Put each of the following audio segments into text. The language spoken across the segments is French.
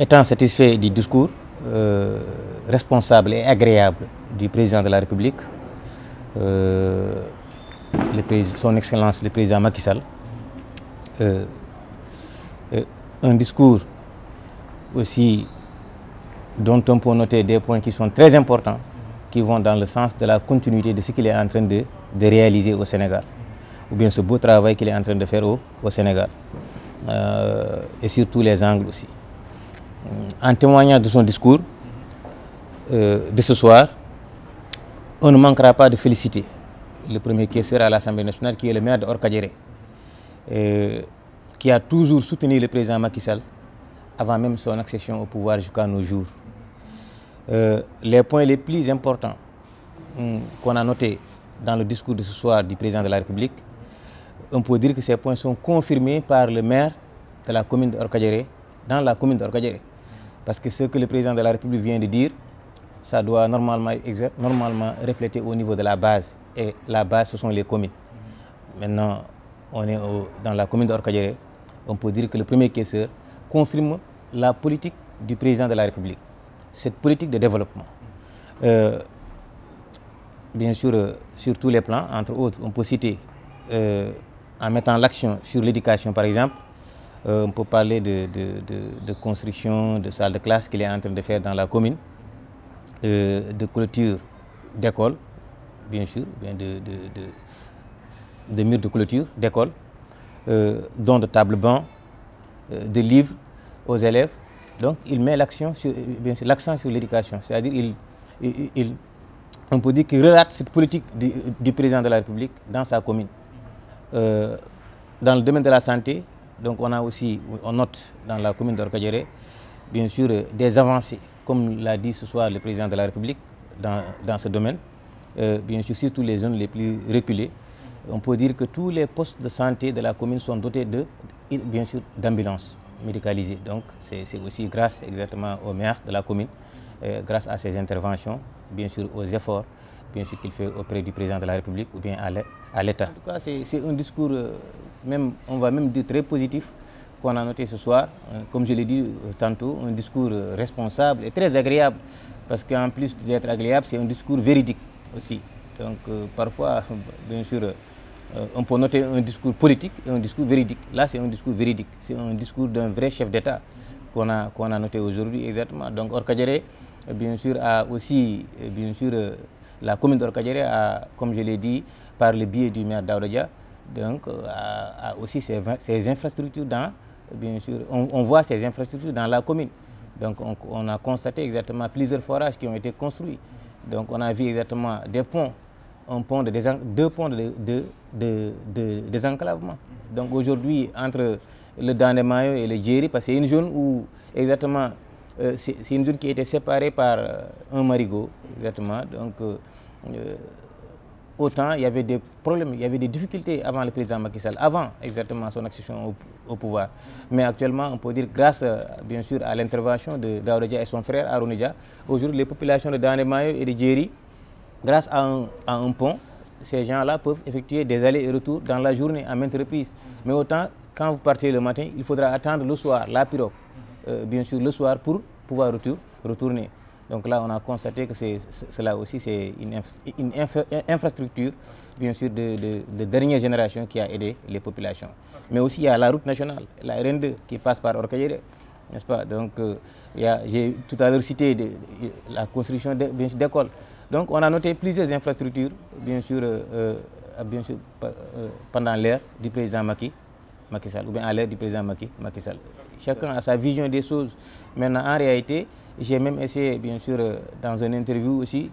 Étant satisfait du discours responsable et agréable du président de la République, son Excellence le président Macky Sall, un discours aussi dont on peut noter des points qui sont très importants, qui vont dans le sens de la continuité de ce qu'il est en train de réaliser au Sénégal, ou bien ce beau travail qu'il est en train de faire au Sénégal, et sur tous les angles aussi. En témoignant de son discours de ce soir, on ne manquera pas de féliciter le premier caissier à l'Assemblée nationale, qui est le maire de Orkadiéré, qui a toujours soutenu le président Macky Sall avant même son accession au pouvoir jusqu'à nos jours. Les points les plus importants qu'on a notés dans le discours de ce soir du président de la République, on peut dire que ces points sont confirmés par le maire de la commune de Orkadiéré, dans la commune de Orkadiéré. Parce que ce que le président de la République vient de dire, ça doit normalement refléter au niveau de la base. Et la base, ce sont les communes. Maintenant, on est dans la commune d'Orkadiéré. On peut dire que le premier caisseur confirme la politique du président de la République. Cette politique de développement. Bien sûr, sur tous les plans, entre autres, on peut citer, en mettant l'action sur l'éducation par exemple, on peut parler de construction de salles de classe qu'il est en train de faire dans la commune, de clôture d'écoles, bien sûr, de murs de clôture d'écoles, dont de tables bancs, de livres aux élèves. Donc il met l'accent sur l'éducation, c'est-à-dire on peut dire qu'il relate cette politique du président de la République dans sa commune. Dans le domaine de la santé, donc on note dans la commune d'Orkadiéré, bien sûr, des avancées, comme l'a dit ce soir le président de la République dans ce domaine. Bien sûr, surtout les zones les plus reculées, on peut dire que tous les postes de santé de la commune sont dotés bien sûr, d'ambulances médicalisées. Donc c'est aussi grâce exactement au maire de la commune, grâce à ses interventions, bien sûr aux efforts bien sûr qu'il fait auprès du président de la République ou bien à l'État. En tout cas, c'est un discours, on va même dire très positif, qu'on a noté ce soir. Comme je l'ai dit tantôt, un discours responsable et très agréable, parce qu'en plus d'être agréable, c'est un discours véridique aussi. Donc parfois, bien sûr, on peut noter un discours politique et un discours véridique. Là, c'est un discours véridique. C'est un discours d'un vrai chef d'État qu'on a noté aujourd'hui exactement. Donc Orkadiéré, bien sûr, a aussi, bien sûr, la commune d'Orkadiéré a, comme je l'ai dit, par le biais du maire Daouda Dia, donc a aussi ses infrastructures dans, bien sûr, on voit ces infrastructures dans la commune. Donc on a constaté exactement plusieurs forages qui ont été construits. Donc on a vu exactement des ponts, deux ponts de désenclavement. Donc aujourd'hui, entre le Dandemayo et le Djeri, parce que c'est une zone où exactement, c'est une zone qui a été séparée par un marigot, exactement. Donc autant il y avait des problèmes, il y avait des difficultés avant le président Macky Sall, avant exactement son accession au pouvoir. Mais actuellement, on peut dire, grâce bien sûr à l'intervention de Daouda Dia et son frère Arouna Dia, aujourd'hui les populations de Dandemayo et de Djeri, grâce à un pont, ces gens-là peuvent effectuer des allers et retours dans la journée à maintes reprises. Mais autant, quand vous partez le matin, il faudra attendre le soir, la pirogue, bien sûr le soir, pour pouvoir retourner. Donc là, on a constaté que cela aussi, c'est une infrastructure, bien sûr, de dernière génération qui a aidé les populations. Mais aussi, il y a la route nationale, la RN2, qui passe par Orkadiéré, n'est-ce pas? Donc, j'ai tout à l'heure cité la construction d'écoles. Donc, on a noté plusieurs infrastructures, bien sûr pendant l'ère du président Macky Sall, ou bien à l'ère du président Macky Sall. Chacun a sa vision des choses. Maintenant, en réalité, j'ai même essayé, bien sûr, dans une interview aussi,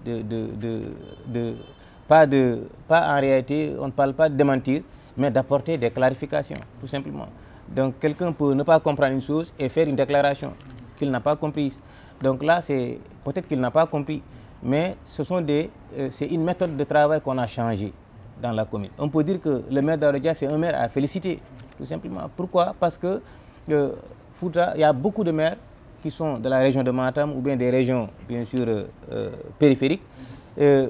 pas en réalité, on ne parle pas de démentir, mais d'apporter des clarifications, tout simplement. Donc, quelqu'un peut ne pas comprendre une chose et faire une déclaration qu'il n'a pas comprise. Donc là, c'est peut-être qu'il n'a pas compris, mais c'est une méthode de travail qu'on a changée dans la commune. On peut dire que le maire Daouda Dia, c'est un maire à féliciter, tout simplement. Pourquoi? Parce que Fouta, il y a beaucoup de maires qui sont de la région de Matam ou bien des régions, bien sûr, périphériques.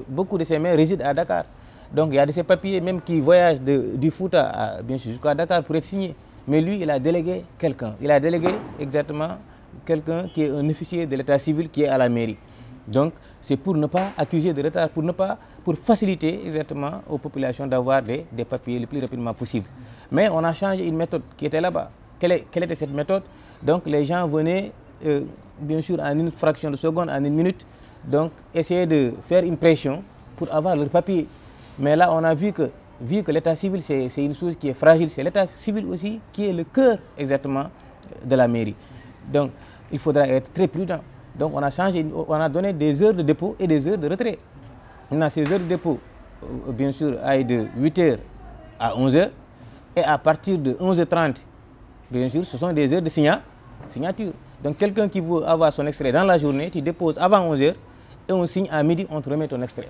Beaucoup de ces maires résident à Dakar. Donc il y a de ces papiers même qui voyagent du Fouta bien sûr jusqu'à Dakar pour être signés. Mais lui, il a délégué quelqu'un. Il a délégué exactement quelqu'un qui est un officier de l'état civil qui est à la mairie. Donc c'est pour ne pas accuser de retard, pour faciliter exactement aux populations d'avoir des papiers le plus rapidement possible. Mais on a changé une méthode qui était là-bas. Quelle était cette méthode? Donc les gens venaient, bien sûr, en une fraction de seconde, en une minute, donc essayer de faire une pression pour avoir leur papier. Mais là, on a vu que l'état civil, c'est une chose qui est fragile, c'est l'état civil aussi qui est le cœur exactement de la mairie. Donc il faudra être très prudent. Donc on a changé, on a donné des heures de dépôt et des heures de retrait. Maintenant, ces heures de dépôt, bien sûr, aillent de 8h à 11h. Et à partir de 11h30, bien sûr, ce sont des heures de signature. Donc quelqu'un qui veut avoir son extrait dans la journée, tu déposes avant 11h et on signe à midi, on te remet ton extrait.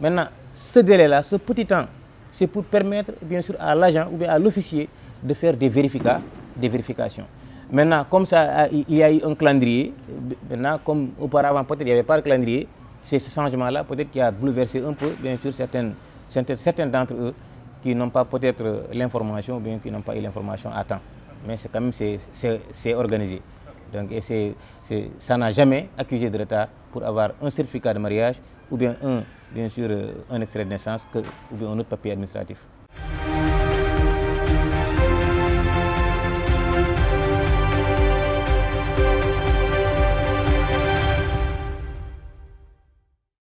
Maintenant, ce délai-là, ce petit temps, c'est pour permettre, bien sûr, à l'agent ou bien à l'officier de faire des vérifications. Maintenant, comme ça, il y a eu un calendrier. Maintenant, comme auparavant, peut-être il n'y avait pas de calendrier, c'est ce changement-là, peut-être qui a bouleversé un peu, bien sûr, certains d'entre eux qui n'ont pas peut-être l'information ou bien qui n'ont pas eu l'information à temps. Mais c'est quand même, c'est organisé. Donc, ça n'a jamais accusé de retard pour avoir un certificat de mariage ou bien bien sûr, un extrait de naissance ou bien un autre papier administratif.